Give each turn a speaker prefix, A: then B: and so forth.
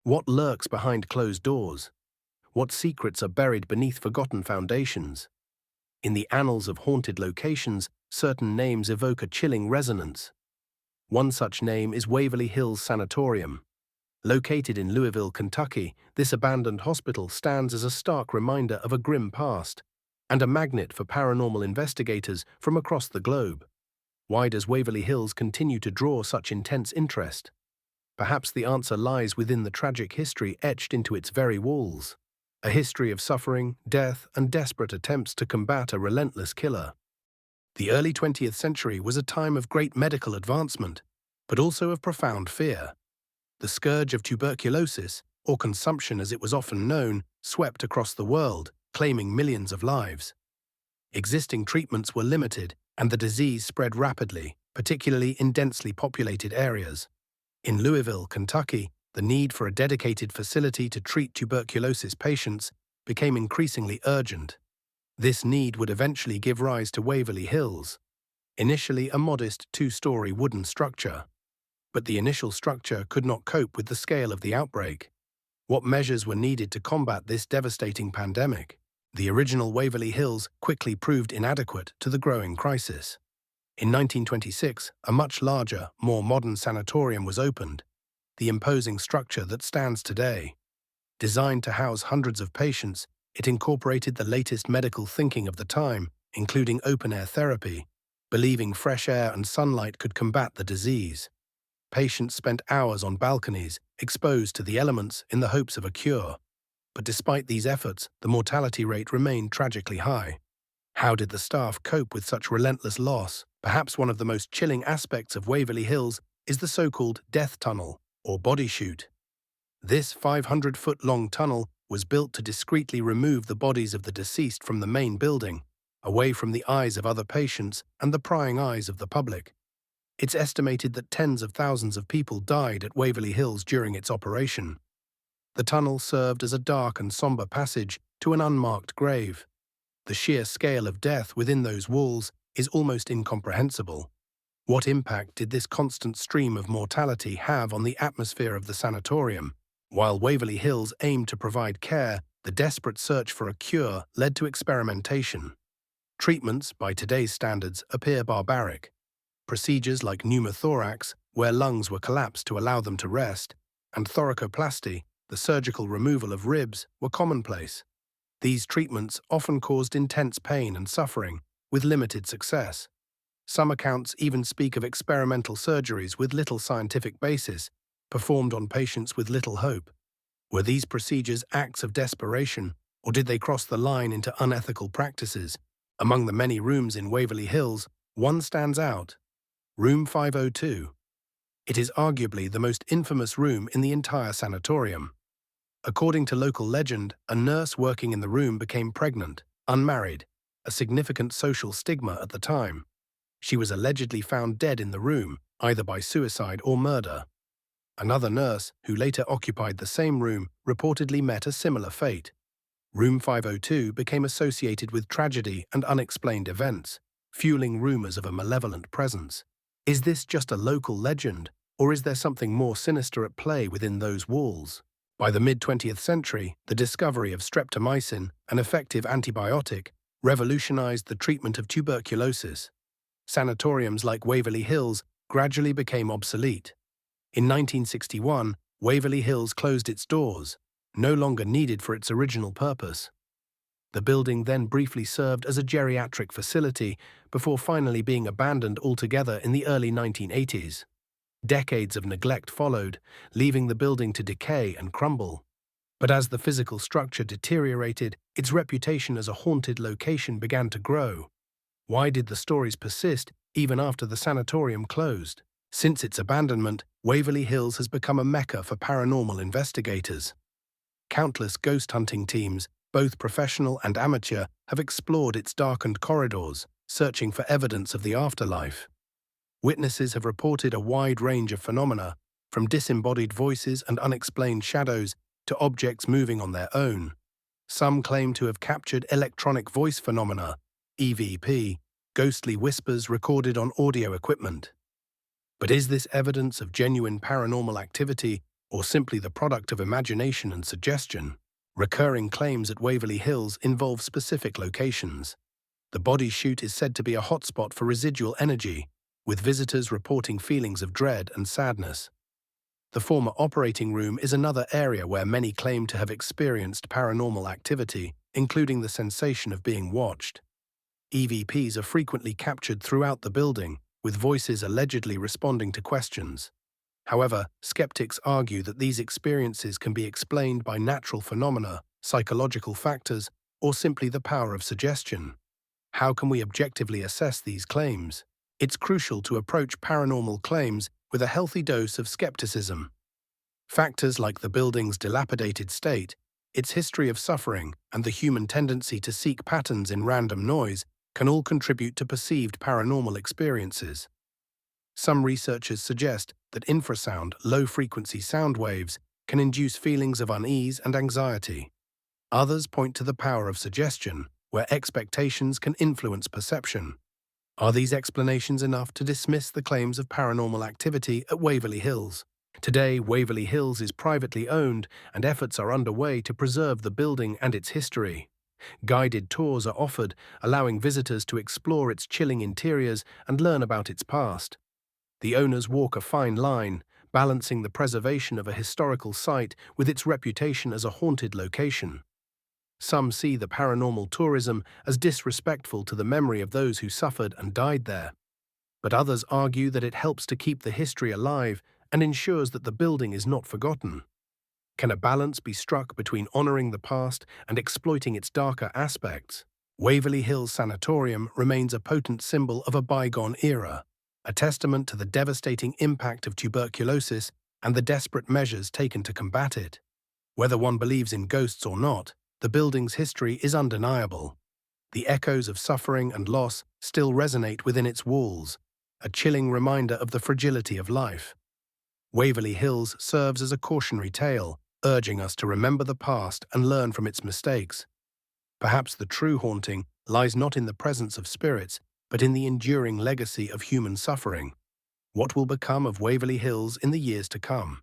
A: What lurks behind closed doors? What secrets are buried beneath forgotten foundations? In the annals of haunted locations, certain names evoke a chilling resonance. One such name is Waverly Hills Sanatorium. Located in Louisville, Kentucky, this abandoned hospital stands as a stark reminder of a grim past and a magnet for paranormal investigators from across the globe. Why does Waverly Hills continue to draw such intense interest? Perhaps the answer lies within the tragic history etched into its very walls. A history of suffering, death, and desperate attempts to combat a relentless killer. The early 20th century was a time of great medical advancement, but also of profound fear. The scourge of tuberculosis, or consumption as it was often known, swept across the world, claiming millions of lives. Existing treatments were limited, and the disease spread rapidly, particularly in densely populated areas. In Louisville, Kentucky, the need for a dedicated facility to treat tuberculosis patients became increasingly urgent. This need would eventually give rise to Waverly Hills, initially a modest two-story wooden structure. But the initial structure could not cope with the scale of the outbreak. What measures were needed to combat this devastating pandemic? The original Waverly Hills quickly proved inadequate to the growing crisis. In 1926, a much larger, more modern sanatorium was opened, the imposing structure that stands today. Designed to house hundreds of patients, it incorporated the latest medical thinking of the time, including open-air therapy, believing fresh air and sunlight could combat the disease. Patients spent hours on balconies, exposed to the elements in the hopes of a cure. But despite these efforts, the mortality rate remained tragically high. How did the staff cope with such relentless loss? Perhaps one of the most chilling aspects of Waverly Hills is the so-called death tunnel, or body chute. This 500-foot-long tunnel was built to discreetly remove the bodies of the deceased from the main building, away from the eyes of other patients and the prying eyes of the public. It's estimated that tens of thousands of people died at Waverly Hills during its operation. The tunnel served as a dark and somber passage to an unmarked grave. The sheer scale of death within those walls is almost incomprehensible. What impact did this constant stream of mortality have on the atmosphere of the sanatorium? While Waverly Hills aimed to provide care, the desperate search for a cure led to experimentation. Treatments, by today's standards, appear barbaric. Procedures like pneumothorax, where lungs were collapsed to allow them to rest, and thoracoplasty, the surgical removal of ribs, were commonplace. These treatments often caused intense pain and suffering, with limited success. Some accounts even speak of experimental surgeries with little scientific basis, performed on patients with little hope. Were these procedures acts of desperation, or did they cross the line into unethical practices? Among the many rooms in Waverly Hills, one stands out: Room 502. It is arguably the most infamous room in the entire sanatorium. According to local legend, a nurse working in the room became pregnant, unmarried, a significant social stigma at the time. She was allegedly found dead in the room, either by suicide or murder. Another nurse, who later occupied the same room, reportedly met a similar fate. Room 502 became associated with tragedy and unexplained events, fueling rumors of a malevolent presence. Is this just a local legend, or is there something more sinister at play within those walls? By the mid-20th century, the discovery of streptomycin, an effective antibiotic, revolutionized the treatment of tuberculosis. Sanatoriums like Waverly Hills gradually became obsolete. In 1961, Waverly Hills closed its doors, no longer needed for its original purpose. The building then briefly served as a geriatric facility before finally being abandoned altogether in the early 1980s. Decades of neglect followed, leaving the building to decay and crumble. But as the physical structure deteriorated, its reputation as a haunted location began to grow. Why did the stories persist even after the sanatorium closed? Since its abandonment, Waverly Hills has become a mecca for paranormal investigators. Countless ghost hunting teams, both professional and amateur, have explored its darkened corridors, searching for evidence of the afterlife. Witnesses have reported a wide range of phenomena, from disembodied voices and unexplained shadows to objects moving on their own. Some claim to have captured electronic voice phenomena, EVP, ghostly whispers recorded on audio equipment. But is this evidence of genuine paranormal activity, or simply the product of imagination and suggestion. Recurring claims at Waverly Hills involve specific locations. The body chute is said to be a hotspot for residual energy, with visitors reporting feelings of dread and sadness. The former operating room is another area where many claim to have experienced paranormal activity, including the sensation of being watched. EVPs are frequently captured throughout the building, with voices allegedly responding to questions. However, skeptics argue that these experiences can be explained by natural phenomena, psychological factors, or simply the power of suggestion. How can we objectively assess these claims? It's crucial to approach paranormal claims with a healthy dose of skepticism. Factors like the building's dilapidated state, its history of suffering, and the human tendency to seek patterns in random noise can all contribute to perceived paranormal experiences. Some researchers suggest that infrasound, low-frequency sound waves can induce feelings of unease and anxiety. Others point to the power of suggestion, where expectations can influence perception. Are these explanations enough to dismiss the claims of paranormal activity at Waverly Hills? Today, Waverly Hills is privately owned, and efforts are underway to preserve the building and its history. Guided tours are offered, allowing visitors to explore its chilling interiors and learn about its past. The owners walk a fine line, balancing the preservation of a historical site with its reputation as a haunted location. Some see the paranormal tourism as disrespectful to the memory of those who suffered and died there. But others argue that it helps to keep the history alive and ensures that the building is not forgotten. Can a balance be struck between honoring the past and exploiting its darker aspects? Waverly Hills Sanatorium remains a potent symbol of a bygone era, a testament to the devastating impact of tuberculosis and the desperate measures taken to combat it. Whether one believes in ghosts or not, the building's history is undeniable. The echoes of suffering and loss still resonate within its walls, a chilling reminder of the fragility of life. Waverly Hills serves as a cautionary tale, urging us to remember the past and learn from its mistakes. Perhaps the true haunting lies not in the presence of spirits, but in the enduring legacy of human suffering. What will become of Waverly Hills in the years to come?